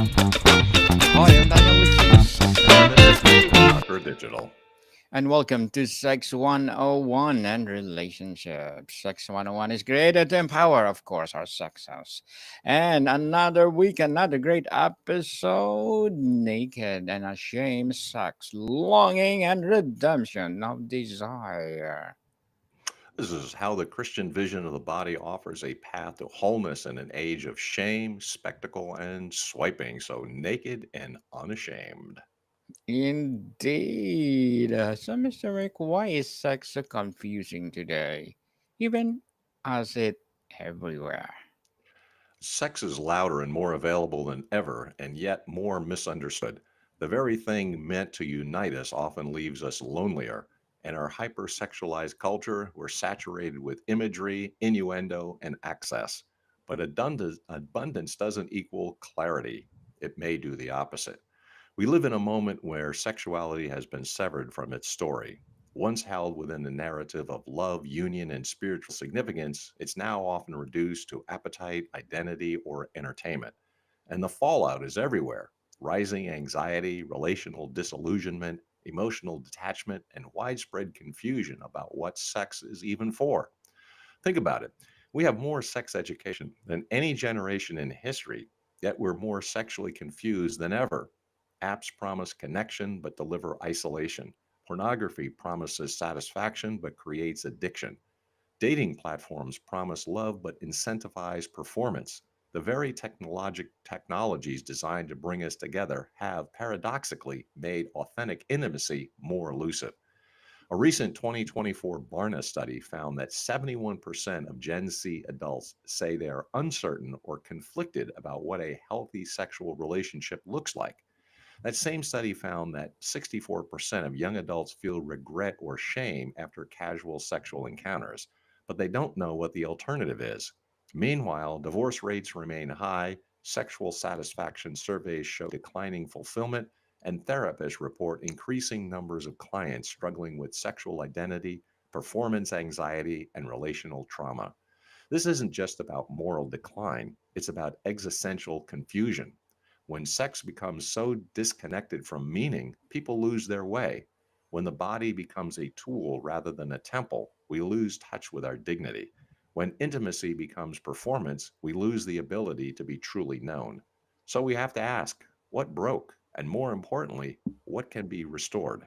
Hi, I'm Daniel Lucas, And this is Stu with Conquer Digital. and welcome to Sex 101 and Relationships. Sex 101 is created to empower, of course, our sex house. And another week, another great episode Naked and Ashamed Sex, Longing and Redemption of Desire. This is how the Christian vision of the body offers a path to wholeness in an age of shame, spectacle, and swiping. So naked and unashamed. Indeed. So, Mr. Rick, why is sex so confusing today? Even as it everywhere. Sex is louder and more available than ever, and yet more misunderstood. The very thing meant to unite us often leaves us lonelier. In our hypersexualized culture, we're saturated with imagery, innuendo, and access. But abundance doesn't equal clarity. It may do the opposite. We live in a moment where sexuality has been severed from its story. Once held within the narrative of love, union, and spiritual significance, it's now often reduced to appetite, identity, or entertainment. And the fallout is everywhere: rising anxiety, relational disillusionment, emotional detachment, and widespread confusion about what sex is even for. Think about it. We have more sex education than any generation in history, yet we're more sexually confused than ever. Apps promise connection but deliver isolation. Pornography promises satisfaction but creates addiction. Dating platforms promise love but incentivize performance. The very technologies designed to bring us together have paradoxically made authentic intimacy more elusive. A recent 2024 Barna study found that 71% of Gen Z adults say they are uncertain or conflicted about what a healthy sexual relationship looks like. That same study found that 64% of young adults feel regret or shame after casual sexual encounters, but they don't know what the alternative is. Meanwhile, divorce rates remain high, sexual satisfaction surveys show declining fulfillment, and therapists report increasing numbers of clients struggling with sexual identity, performance anxiety, and relational trauma. This isn't just about moral decline, it's about existential confusion. When sex becomes so disconnected from meaning, people lose their way. When the body becomes a tool rather than a temple, we lose touch with our dignity. When intimacy becomes performance, we lose the ability to be truly known. So we have to ask, what broke? And more importantly, what can be restored?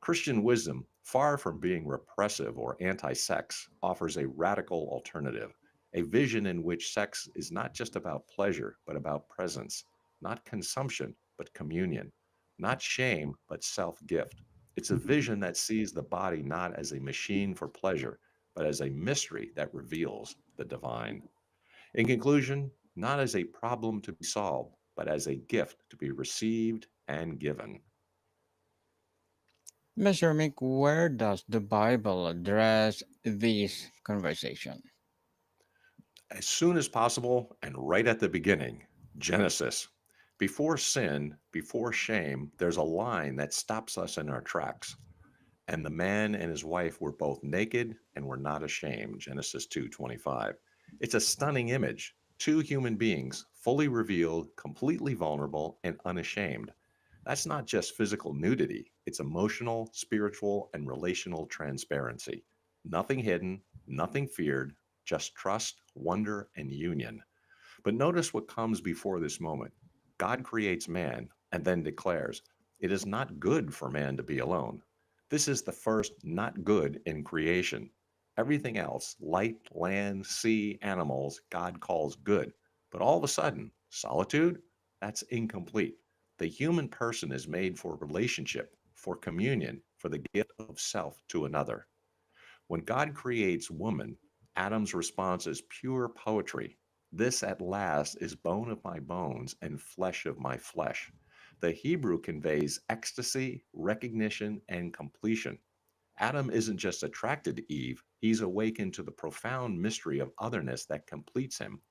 Christian wisdom, far from being repressive or anti sex, offers a radical alternative, a vision in which sex is not just about pleasure, but about presence, not consumption, but communion, not shame, but self gift. It's a vision that sees the body not as a machine for pleasure, but as a mystery that reveals the divine. In conclusion, not as a problem to be solved, but as a gift to be received and given. Mr. Mick, where does the Bible address this conversation? As soon as possible and right at the beginning. Genesis. Before sin, before shame, there's a line that stops us in our tracks. And the man and his wife were both naked and were not ashamed. Genesis 2:25. It's a stunning image. Two human beings, fully revealed, completely vulnerable, and unashamed. That's not just physical nudity, it's emotional, spiritual, and relational transparency. Nothing hidden, nothing feared, just trust, wonder, and union. But notice what comes before this moment. God creates man and then declares, "It is not good for man to be alone." This is the first not good in creation. Everything else, light, land, sea, animals, God calls good. But all of a sudden, solitude? That's incomplete. The human person is made for relationship, for communion, for the gift of self to another. When God creates woman, Adam's response is pure poetry. This at last is bone of my bones and flesh of my flesh. The Hebrew conveys ecstasy, recognition, and completion. Adam isn't just attracted to Eve, he's awakened to the profound mystery of otherness that completes him.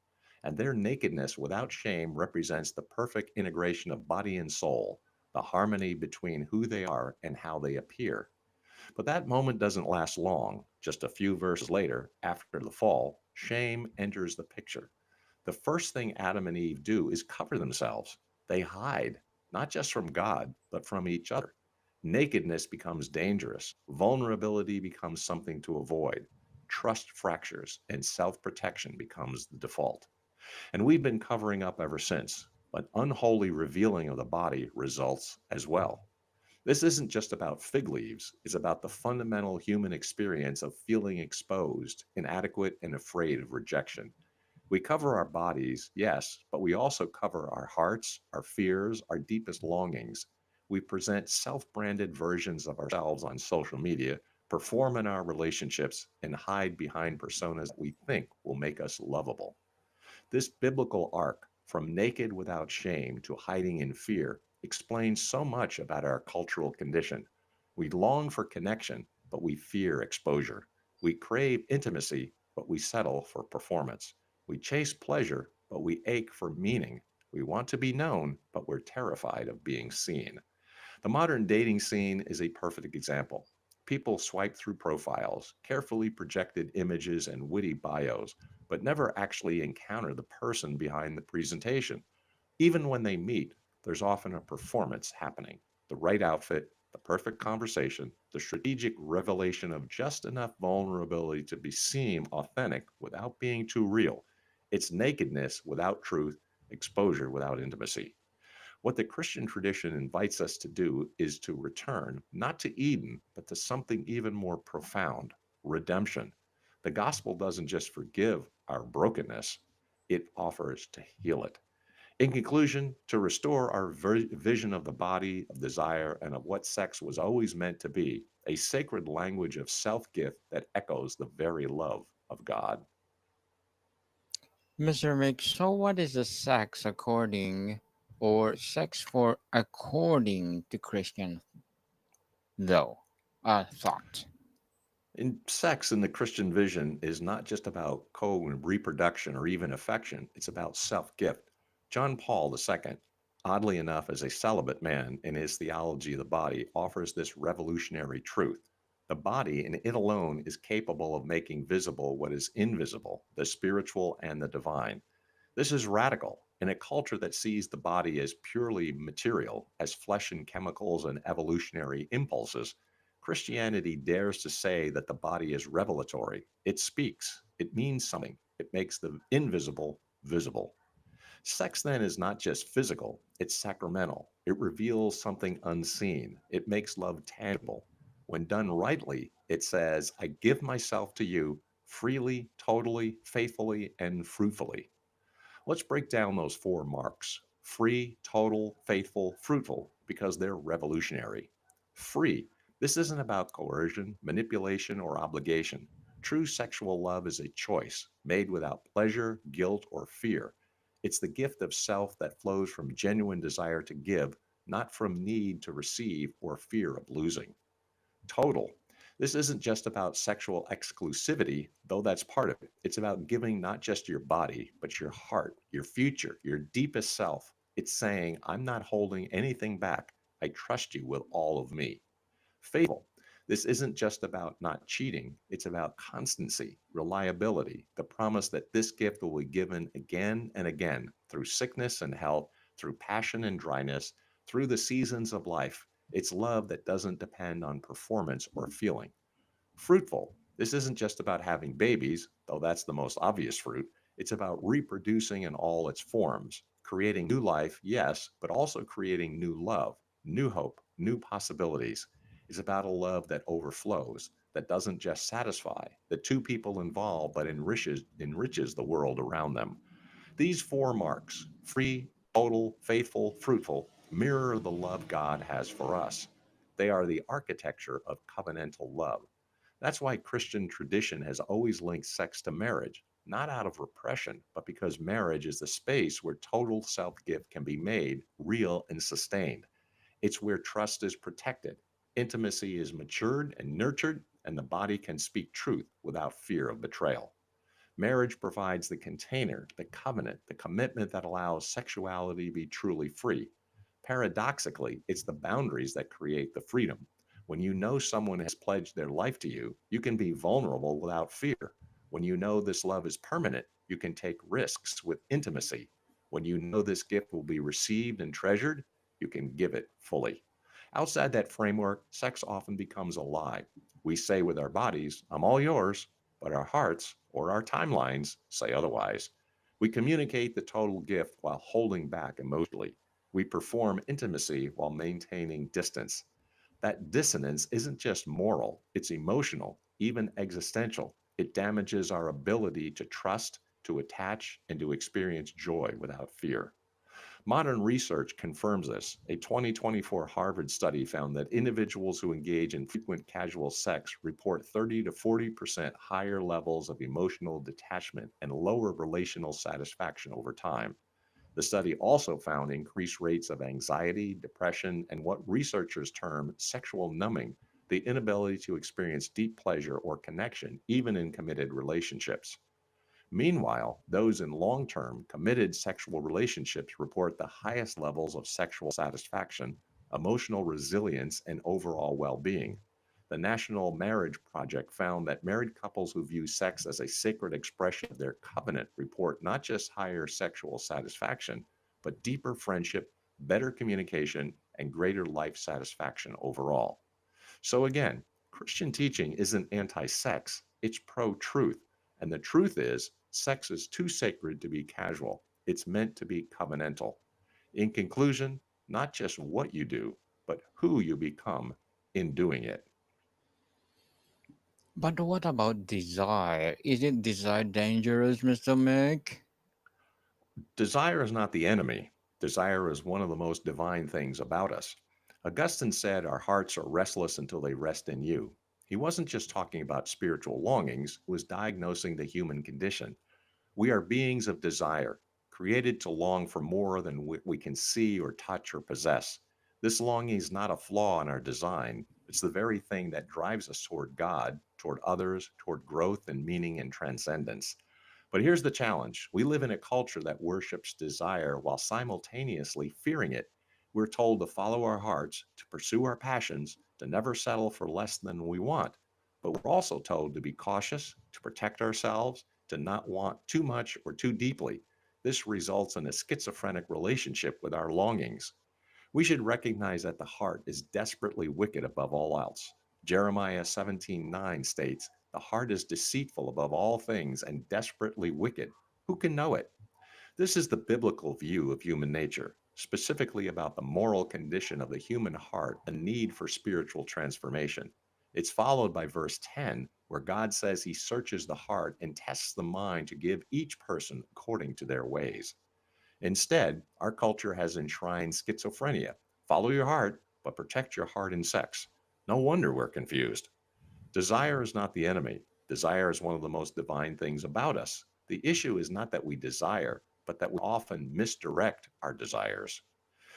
And their nakedness without shame represents the perfect integration of body and soul, the harmony between who they are and how they appear. But that moment doesn't last long. Just a few verses later, after the fall, shame enters the picture. The first thing Adam and Eve do is cover themselves. They hide, not just from God, but from each other. Nakedness becomes dangerous. Vulnerability becomes something to avoid. Trust fractures, and self protection becomes the default. And we've been covering up ever since. But unholy revealing of the body results as well. This isn't just about fig leaves, it's about the fundamental human experience of feeling exposed, inadequate, and afraid of rejection. We cover our bodies, yes, but we also cover our hearts, our fears, our deepest longings. We present self branded versions of ourselves on social media, perform in our relationships, and hide behind personas that we think will make us lovable. This biblical arc, from naked without shame to hiding in fear, explains so much about our cultural condition. We long for connection, but we fear exposure. We crave intimacy, but we settle for performance. We chase pleasure, but we ache for meaning. We want to be known, but we're terrified of being seen. The modern dating scene is a perfect example. People swipe through profiles, carefully projected images, and witty bios, but never actually encounter the person behind the presentation. Even when they meet, there's often a performance happening: the right outfit, the perfect conversation, the strategic revelation of just enough vulnerability to be seen authentic without being too real. It's nakedness without truth, exposure without intimacy. What the Christian tradition invites us to do is to return, not to Eden, but to something even more profound: redemption. The gospel doesn't just forgive our brokenness, it offers to heal it. In conclusion, to restore our vision of the body, of desire, and of what sex was always meant to be: a sacred language of self gift that echoes the very love of God. Mr. Mick, so what is the sex according or sex for according to Christian though? Thought. In sex in the Christian vision is not just about co and reproduction or even affection, it's about self gift. John Paul II, oddly enough, as a celibate man in his theology of the body, offers this revolutionary truth. The body, and it alone, is capable of making visible what is invisible, the spiritual and the divine. This is radical in a culture that sees the body as purely material, as flesh and chemicals and evolutionary impulses. Christianity dares to say that the body is revelatory. It speaks, it means something, it makes the invisible visible. Sex then is not just physical, it's sacramental. It reveals something unseen, it makes love tangible. When done rightly, it says, I give myself to you freely, totally, faithfully, and fruitfully. Let's break down those four marks: free, total, faithful, fruitful, because they're revolutionary. Free. This isn't about coercion, manipulation, or obligation. True sexual love is a choice made without pleasure, guilt, or fear. It's the gift of self that flows from genuine desire to give, not from need to receive or fear of losing. Total. This isn't just about sexual exclusivity, though that's part of it. It's about giving not just your body, but your heart, your future, your deepest self. It's saying, I'm not holding anything back. I trust you with all of me. Faithful. This isn't just about not cheating, it's about constancy, reliability, the promise that this gift will be given again and again through sickness and health, through passion and dryness, through the seasons of life. It's love that doesn't depend on performance or feeling. Fruitful. This isn't just about having babies, though that's the most obvious fruit. It's about reproducing in all its forms, creating new life, yes, but also creating new love, new hope, new possibilities. It's about a love that overflows, that doesn't just satisfy the two people involved, but enriches the world around them. These four marks: free, total, faithful, fruitful, mirror the love God has for us. They are the architecture of covenantal love. That's why Christian tradition has always linked sex to marriage, not out of repression, but because marriage is the space where total self gift can be made real and sustained. It's where trust is protected, intimacy is matured and nurtured, and the body can speak truth without fear of betrayal. Marriage provides the container, the covenant, the commitment that allows sexuality to be truly free. Paradoxically, it's the boundaries that create the freedom. When you know someone has pledged their life to you, you can be vulnerable without fear. When you know this love is permanent, you can take risks with intimacy. When you know this gift will be received and treasured, you can give it fully. Outside that framework, sex often becomes a lie. We say with our bodies, I'm all yours, but our hearts or our timelines say otherwise. We communicate the total gift while holding back emotionally. We perform intimacy while maintaining distance. That dissonance isn't just moral, it's emotional, even existential. It damages our ability to trust, to attach, and to experience joy without fear. Modern research confirms this. A 2024 Harvard study found that individuals who engage in frequent casual sex report 30 to 40% higher levels of emotional detachment and lower relational satisfaction over time. The study also found increased rates of anxiety, depression, and what researchers term sexual numbing, the inability to experience deep pleasure or connection, even in committed relationships. Meanwhile, those in long term, committed sexual relationships report the highest levels of sexual satisfaction, emotional resilience, and overall well being. The National Marriage Project found that married couples who view sex as a sacred expression of their covenant report not just higher sexual satisfaction, but deeper friendship, better communication, and greater life satisfaction overall. So again, Christian teaching isn't anti sex, it's pro truth. And the truth is, sex is too sacred to be casual, it's meant to be covenantal. In conclusion, not just what you do, but who you become in doing it. But what about desire? Isn't desire dangerous, Mr. Mick? Desire is not the enemy. Desire is one of the most divine things about us. Augustine said, our hearts are restless until they rest in you. He wasn't just talking about spiritual longings, he was diagnosing the human condition. We are beings of desire, created to long for more than we can see or touch or possess. This longing is not a flaw in our design. It's the very thing that drives us toward God, toward others, toward growth and meaning and transcendence. But here's the challenge. We live in a culture that worships desire while simultaneously fearing it. We're told to follow our hearts, to pursue our passions, to never settle for less than we want. But we're also told to be cautious, to protect ourselves, to not want too much or too deeply. This results in a schizophrenic relationship with our longings. We should recognize that the heart is desperately wicked above all else. Jeremiah 17:9 states, the heart is deceitful above all things and desperately wicked. Who can know it? This is the biblical view of human nature, specifically about the moral condition of the human heart, a need for spiritual transformation. It's followed by verse 10, where God says he searches the heart and tests the mind to give each person according to their ways. Instead, our culture has enshrined schizophrenia. Follow your heart, but protect your heart in sex. No wonder we're confused. Desire is not the enemy. Desire is one of the most divine things about us. The issue is not that we desire, but that we often misdirect our desires.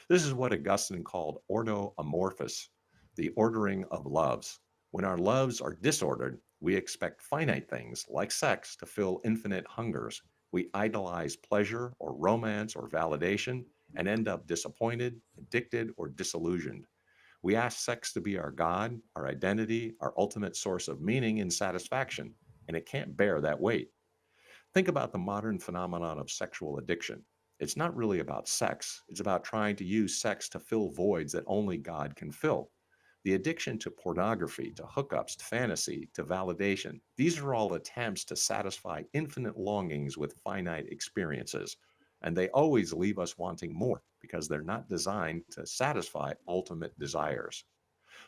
This is what Augustine called ordo amorphous, the ordering of loves. When our loves are disordered, we expect finite things like sex to fill infinite hungers. We idolize pleasure or romance or validation and end up disappointed, addicted, or disillusioned. We ask sex to be our God, our identity, our ultimate source of meaning and satisfaction, and it can't bear that weight. Think about the modern phenomenon of sexual addiction. It's not really about sex, it's about trying to use sex to fill voids that only God can fill. The addiction to pornography, to hookups, to fantasy, to validation, these are all attempts to satisfy infinite longings with finite experiences. And they always leave us wanting more because they're not designed to satisfy ultimate desires.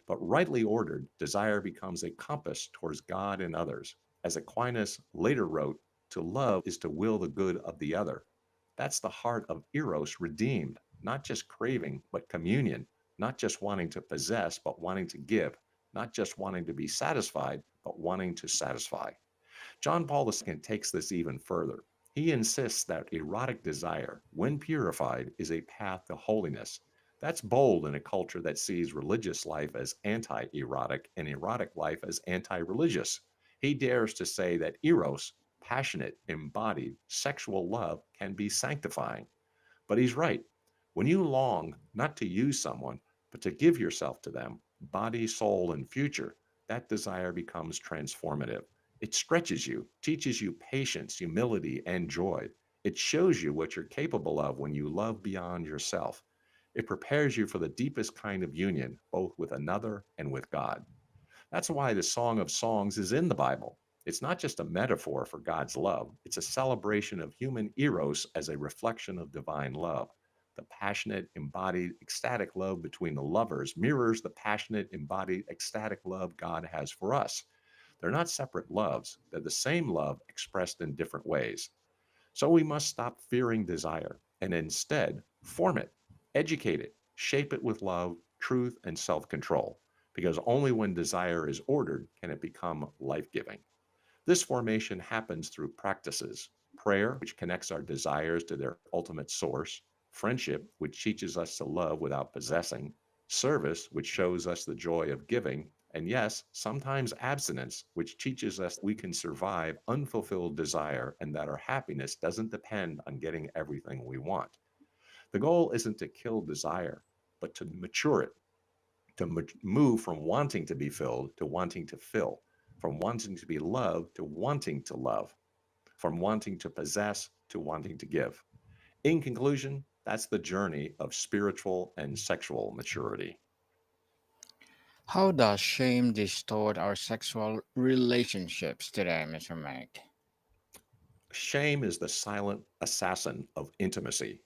But rightly ordered, desire becomes a compass towards God and others. As Aquinas later wrote, to love is to will the good of the other. That's the heart of Eros redeemed, not just craving, but communion, not just wanting to possess, but wanting to give, not just wanting to be satisfied, but wanting to satisfy. John Paul II takes this even further. He insists that erotic desire, when purified, is a path to holiness. That's bold in a culture that sees religious life as anti erotic and erotic life as anti religious. He dares to say that eros, passionate, embodied, sexual love, can be sanctifying. But he's right. When you long not to use someone, but to give yourself to them, body, soul, and future, that desire becomes transformative. It stretches you, teaches you patience, humility, and joy. It shows you what you're capable of when you love beyond yourself. It prepares you for the deepest kind of union, both with another and with God. That's why the Song of Songs is in the Bible. It's not just a metaphor for God's love, it's a celebration of human eros as a reflection of divine love. The passionate, embodied, ecstatic love between the lovers mirrors the passionate, embodied, ecstatic love God has for us. They're not separate loves, they're the same love expressed in different ways. So we must stop fearing desire and instead form it, educate it, shape it with love, truth, and self control. Because only when desire is ordered can it become life giving. This formation happens through practices: prayer, which connects our desires to their ultimate source; friendship, which teaches us to love without possessing; service, which shows us the joy of giving; and yes, sometimes abstinence, which teaches us we can survive unfulfilled desire and that our happiness doesn't depend on getting everything we want. The goal isn't to kill desire, but to mature it, to move from wanting to be filled to wanting to fill, from wanting to be loved to wanting to love, from wanting to possess to wanting to give. In conclusion, that's the journey of spiritual and sexual maturity. How does shame distort our sexual relationships today, Mr. Mike? Shame is the silent assassin of intimacy.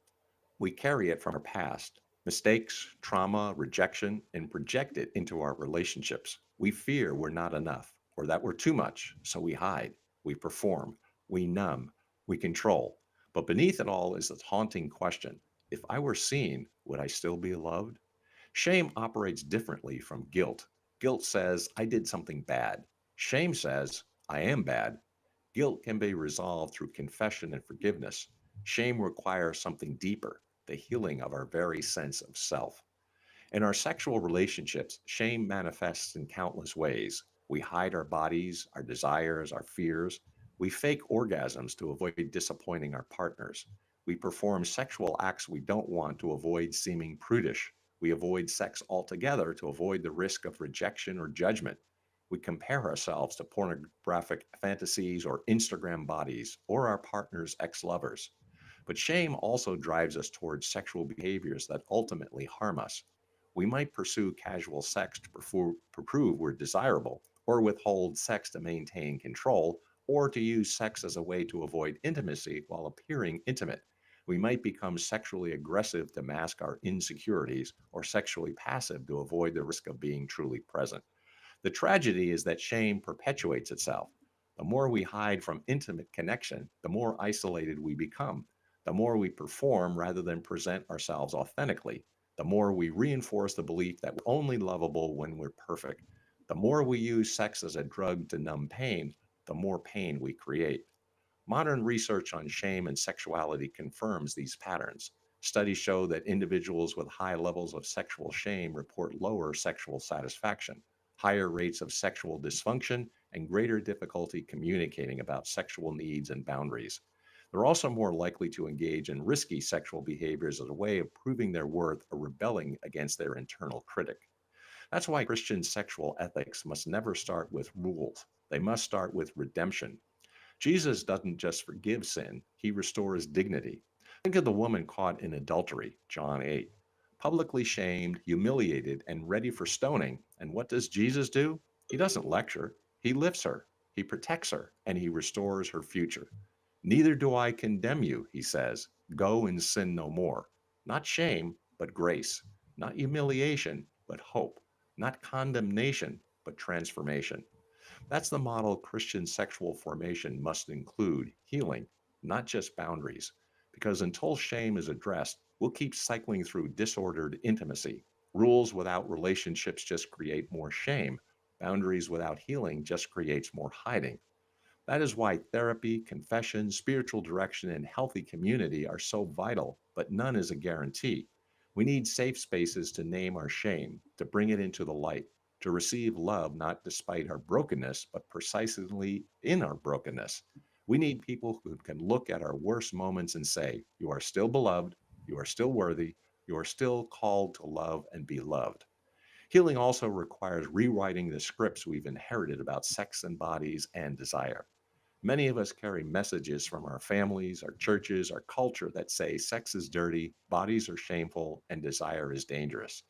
We carry it from our past, mistakes, trauma, rejection, and project it into our relationships. We fear we're not enough or that we're too much, so we hide, we perform, we numb, we control. But beneath it all is the haunting question: if I were seen, would I still be loved? Shame operates differently from guilt. Guilt says, I did something bad. Shame says, I am bad. Guilt can be resolved through confession and forgiveness. Shame requires something deeper: the healing of our very sense of self. In our sexual relationships, shame manifests in countless ways. We hide our bodies, our desires, our fears. We fake orgasms to avoid disappointing our partners. We perform sexual acts we don't want to avoid seeming prudish. We avoid sex altogether to avoid the risk of rejection or judgment. We compare ourselves to pornographic fantasies or Instagram bodies or our partner's ex lovers. But shame also drives us towards sexual behaviors that ultimately harm us. We might pursue casual sex to prove we're desirable, or withhold sex to maintain control, or to use sex as a way to avoid intimacy while appearing intimate. We might become sexually aggressive to mask our insecurities, or sexually passive to avoid the risk of being truly present. The tragedy is that shame perpetuates itself. The more we hide from intimate connection, the more isolated we become. The more we perform rather than present ourselves authentically, the more we reinforce the belief that we're only lovable when we're perfect. The more we use sex as a drug to numb pain, the more pain we create. Modern research on shame and sexuality confirms these patterns. Studies show that individuals with high levels of sexual shame report lower sexual satisfaction, higher rates of sexual dysfunction, and greater difficulty communicating about sexual needs and boundaries. They're also more likely to engage in risky sexual behaviors as a way of proving their worth or rebelling against their internal critic. That's why Christian sexual ethics must never start with rules. They must start with redemption. Jesus doesn't just forgive sin, he restores dignity. Think of the woman caught in adultery, John 8, publicly shamed, humiliated, and ready for stoning. And what does Jesus do? He doesn't lecture, he lifts her, he protects her, and he restores her future. Neither do I condemn you, he says. Go and sin no more. Not shame, but grace. Not humiliation, but hope. Not condemnation, but transformation. That's the model Christian sexual formation must include: healing, not just boundaries. Because until shame is addressed, we'll keep cycling through disordered intimacy. Rules without relationships just create more shame. Boundaries without healing just creates more hiding. That is why therapy, confession, spiritual direction, and healthy community are so vital, but none is a guarantee. We need safe spaces to name our shame, to bring it into the light, to receive love not despite our brokenness, but precisely in our brokenness. We need people who can look at our worst moments and say, you are still beloved, you are still worthy, you are still called to love and be loved. Healing also requires rewriting the scripts we've inherited about sex and bodies and desire. Many of us carry messages from our families, our churches, our culture that say sex is dirty, bodies are shameful, and desire is dangerous.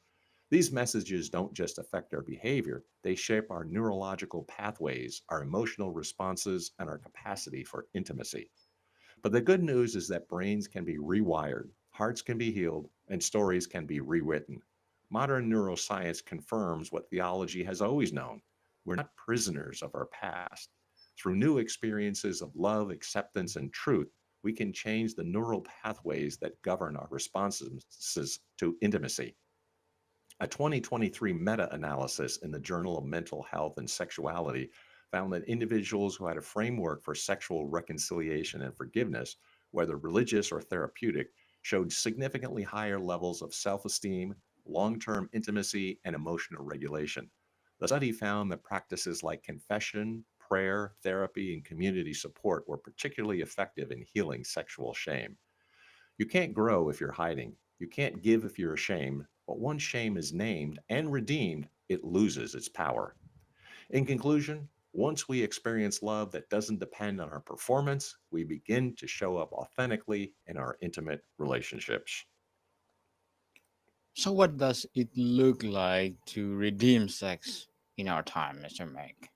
These messages don't just affect our behavior, they shape our neurological pathways, our emotional responses, and our capacity for intimacy. But the good news is that brains can be rewired, hearts can be healed, and stories can be rewritten. Modern neuroscience confirms what theology has always known: we're not prisoners of our past. Through new experiences of love, acceptance, and truth, we can change the neural pathways that govern our responses to intimacy. A 2023 meta analysis in the Journal of Mental Health and Sexuality found that individuals who had a framework for sexual reconciliation and forgiveness, whether religious or therapeutic, showed significantly higher levels of self esteem, long term intimacy, and emotional regulation. The study found that practices like confession, prayer, therapy, and community support were particularly effective in healing sexual shame. You can't grow if you're hiding. You can't give if you're ashamed. But once shame is named and redeemed, it loses its power. In conclusion, once we experience love that doesn't depend on our performance, we begin to show up authentically in our intimate relationships. So, what does it look like to redeem sex in our time, Mr. Meg?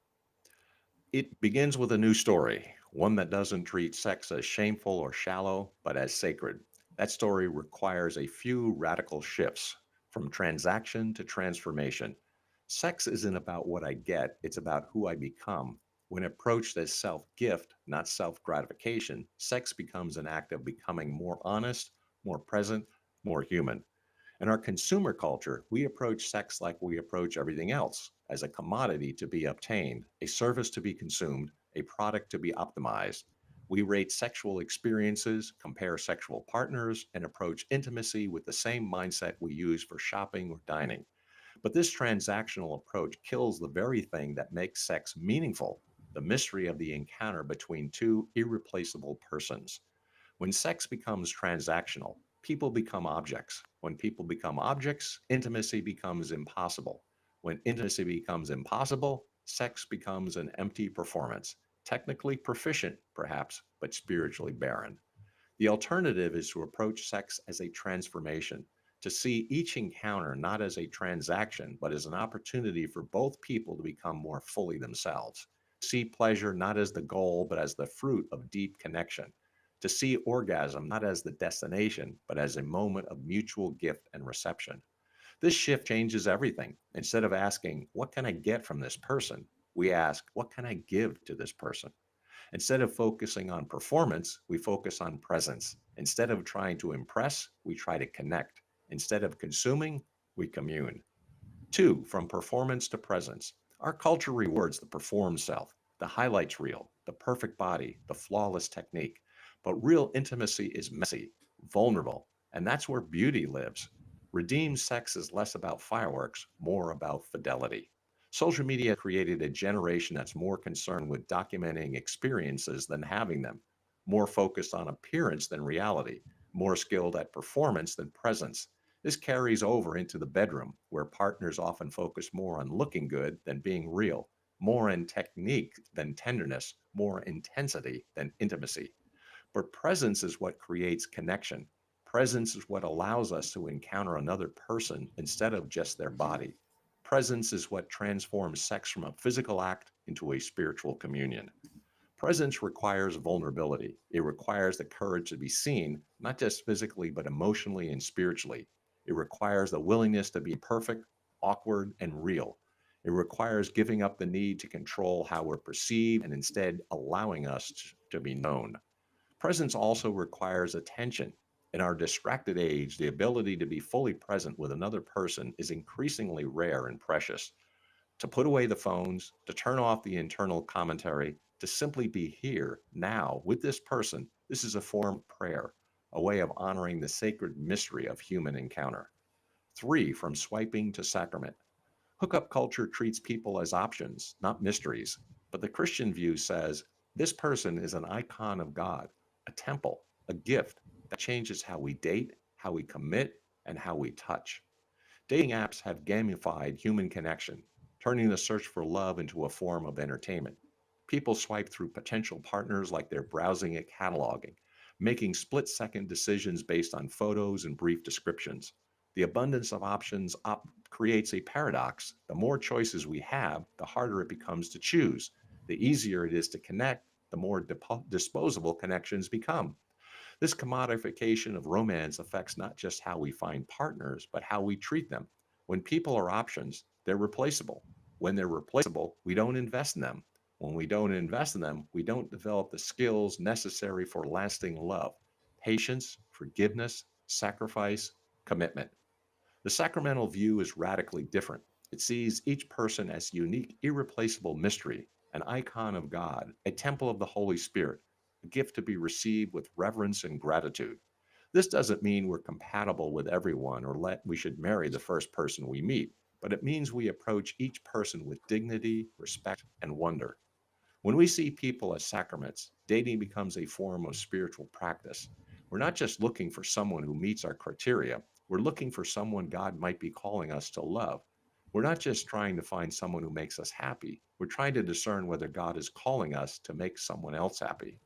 It begins with a new story, one that doesn't treat sex as shameful or shallow, but as sacred. That story requires a few radical shifts from transaction to transformation. Sex isn't about what I get, it's about who I become. When approached as self gift, not self gratification, sex becomes an act of becoming more honest, more present, more human. In our consumer culture, we approach sex like we approach everything else, as a commodity to be obtained, a service to be consumed, a product to be optimized. We rate sexual experiences, compare sexual partners, and approach intimacy with the same mindset we use for shopping or dining. But this transactional approach kills the very thing that makes sex meaningful: the mystery of the encounter between two irreplaceable persons. When sex becomes transactional, people become objects. When people become objects, intimacy becomes impossible. When intimacy becomes impossible, sex becomes an empty performance, technically proficient, perhaps, but spiritually barren. The alternative is to approach sex as a transformation, to see each encounter not as a transaction, but as an opportunity for both people to become more fully themselves. See pleasure not as the goal, but as the fruit of deep connection. To see orgasm not as the destination, but as a moment of mutual gift and reception. This shift changes everything. Instead of asking, what can I get from this person? We ask, what can I give to this person? Instead of focusing on performance, we focus on presence. Instead of trying to impress, we try to connect. Instead of consuming, we commune. Two, from performance to presence. Our culture rewards the performed self, the highlights reel, the perfect body, the flawless technique. But real intimacy is messy, vulnerable, and that's where beauty lives. Redeemed sex is less about fireworks, more about fidelity. Social media created a generation that's more concerned with documenting experiences than having them, more focused on appearance than reality, more skilled at performance than presence. This carries over into the bedroom, where partners often focus more on looking good than being real, more in technique than tenderness, more intensity than intimacy. But presence is what creates connection. Presence is what allows us to encounter another person instead of just their body. Presence is what transforms sex from a physical act into a spiritual communion. Presence requires vulnerability. It requires the courage to be seen, not just physically, but emotionally and spiritually. It requires the willingness to be perfect, awkward, and real. It requires giving up the need to control how we're perceived and instead allowing us to be known. Presence also requires attention. In our distracted age, the ability to be fully present with another person is increasingly rare and precious. To put away the phones, to turn off the internal commentary, to simply be here now with this person, this is a form of prayer, a way of honoring the sacred mystery of human encounter. Three, from swiping to sacrament. Hookup culture treats people as options, not mysteries. But the Christian view says this person is an icon of God, a temple, a gift that changes how we date, how we commit, and how we touch. Dating apps have gamified human connection, turning the search for love into a form of entertainment. People swipe through potential partners like they're browsing a cataloging, making split second decisions based on photos and brief descriptions. The abundance of options creates a paradox. The more choices we have, the harder it becomes to choose. The easier it is to connect, the more disposable connections become. This commodification of romance affects not just how we find partners, but how we treat them. When people are options, they're replaceable. When they're replaceable, we don't invest in them. When we don't invest in them, we don't develop the skills necessary for lasting love: patience, forgiveness, sacrifice, commitment. The sacramental view is radically different. It sees each person as unique, irreplaceable mystery, an icon of God, a temple of the Holy Spirit, a gift to be received with reverence and gratitude. This doesn't mean we're compatible with everyone or we should marry the first person we meet, but it means we approach each person with dignity, respect, and wonder. When we see people as sacraments, dating becomes a form of spiritual practice. We're not just looking for someone who meets our criteria, we're looking for someone God might be calling us to love. We're not just trying to find someone who makes us happy, we're trying to discern whether God is calling us to make someone else happy.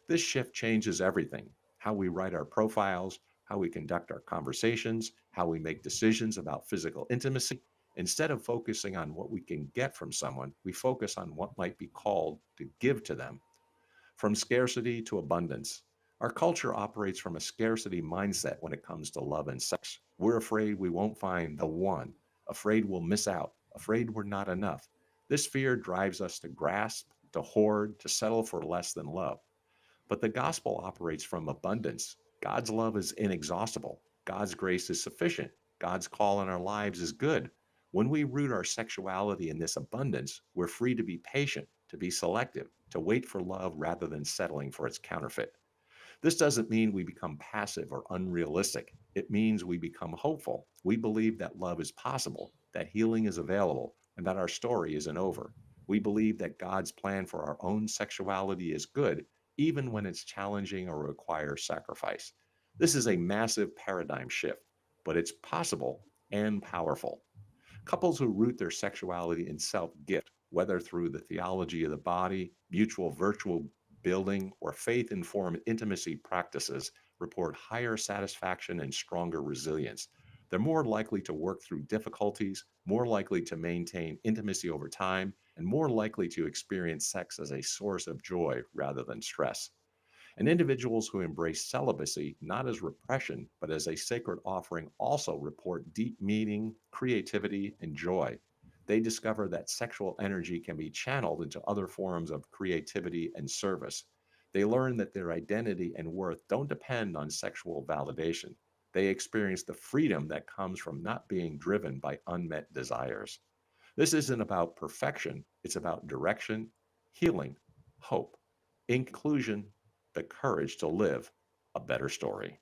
This shift changes everything: how we write our profiles, how we conduct our conversations, how we make decisions about physical intimacy. Instead of focusing on what we can get from someone, we focus on what might be called to give to them. From scarcity to abundance. Our culture operates from a scarcity mindset when it comes to love and sex. We're afraid we won't find the one, afraid we'll miss out, afraid we're not enough. This fear drives us to grasp, to hoard, to settle for less than love. But the gospel operates from abundance. God's love is inexhaustible. God's grace is sufficient. God's call in our lives is good. When we root our sexuality in this abundance, we're free to be patient, to be selective, to wait for love rather than settling for its counterfeit. This doesn't mean we become passive or unrealistic. It means we become hopeful. We believe that love is possible, that healing is available, and that our story isn't over. We believe that God's plan for our own sexuality is good, even when it's challenging or requires sacrifice. This is a massive paradigm shift, but it's possible and powerful. Couples who root their sexuality in self gift, whether through the theology of the body, mutual virtual building, or faith informed intimacy practices, report higher satisfaction and stronger resilience. They're more likely to work through difficulties, more likely to maintain intimacy over time, and more likely to experience sex as a source of joy rather than stress. And individuals who embrace celibacy not as repression, but as a sacred offering also report deep meaning, creativity, and joy. They discover that sexual energy can be channeled into other forms of creativity and service. They learn that their identity and worth don't depend on sexual validation. They experience the freedom that comes from not being driven by unmet desires. This isn't about perfection, it's about direction, healing, hope. In conclusion, the courage to live a better story.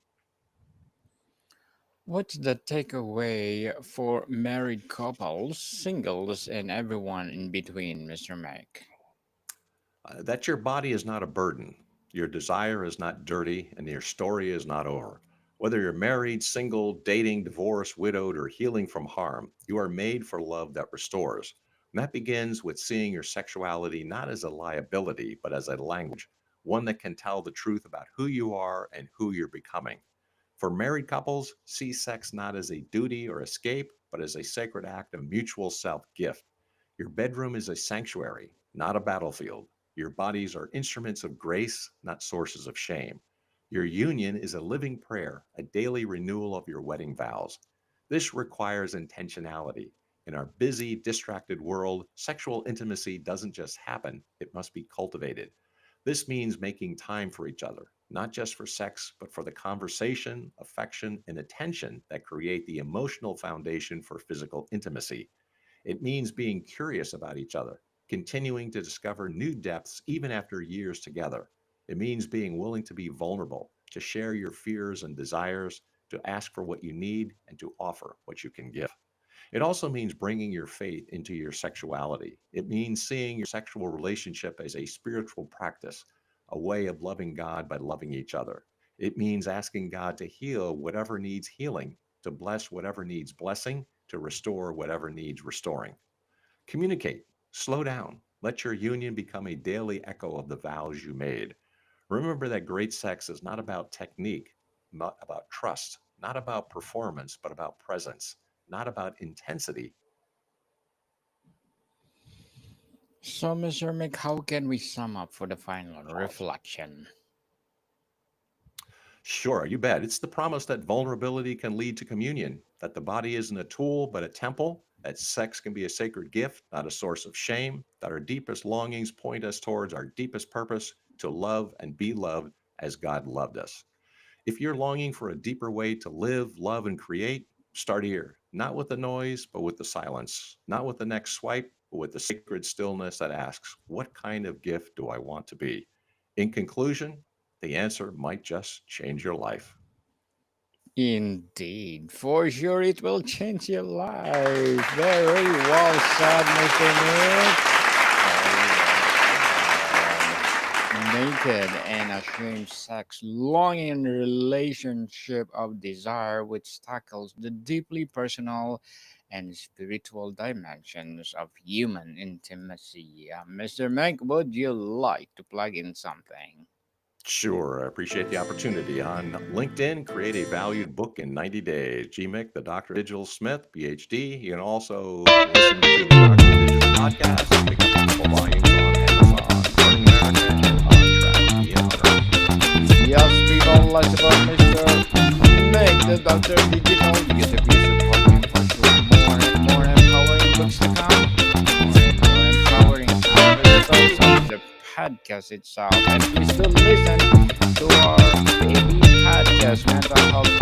What's the takeaway for married couples, singles, and everyone in between, Mr. Mike? That your body is not a burden, your desire is not dirty, and your story is not over. Whether you're married, single, dating, divorced, widowed, or healing from harm, you are made for love that restores. And that begins with seeing your sexuality not as a liability, but as a language, one that can tell the truth about who you are and who you're becoming. For married couples, see sex not as a duty or escape, but as a sacred act of mutual self gift. Your bedroom is a sanctuary, not a battlefield. Your bodies are instruments of grace, not sources of shame. Your union is a living prayer, a daily renewal of your wedding vows. This requires intentionality. In our busy, distracted world, sexual intimacy doesn't just happen, it must be cultivated. This means making time for each other, not just for sex, but for the conversation, affection, and attention that create the emotional foundation for physical intimacy. It means being curious about each other, continuing to discover new depths even after years together. It means being willing to be vulnerable, to share your fears and desires, to ask for what you need, and to offer what you can give. It also means bringing your faith into your sexuality. It means seeing your sexual relationship as a spiritual practice, a way of loving God by loving each other. It means asking God to heal whatever needs healing, to bless whatever needs blessing, to restore whatever needs restoring. Communicate, slow down, Let your union become a daily echo of the vows you made. Remember that great sex is not about technique, not about trust, not about performance, but about presence, not about intensity. So, Mr. Mick, how can we sum up for the final reflection? Sure, you bet. It's the promise that vulnerability can lead to communion, that the body isn't a tool, but a temple, that sex can be a sacred gift, not a source of shame, that our deepest longings point us towards our deepest purpose to love and be loved as God loved us. If you're longing for a deeper way to live, love, and create, start here. Not with the noise, but with the silence. Not with the next swipe, but with the sacred stillness that asks, what kind of gift do I want to be? In conclusion, the answer might just change your life. Indeed, for sure it will change your life. Very well said, Mr. Nick. Naked and ashamed sex, longing and relationship of desire, which tackles the deeply personal and spiritual dimensions of human intimacy. Mr. Mike, would you like to plug in something? Sure, I appreciate the opportunity. On LinkedIn, create a valued book in 90 days. GMIC, the Dr. Digital Smith, PhD. You can also listen to the Dr. Digital podcast, pick up multiple volumes on Amazon, Learning America, and on Track the Honor. Yes, people, let's about Mr. Nick, the Dr. Digital, because if you support him for sure, more and more empowering books to come, more and more empowering episodes of the podcast itself. And please do listen to our baby podcast, Mental Health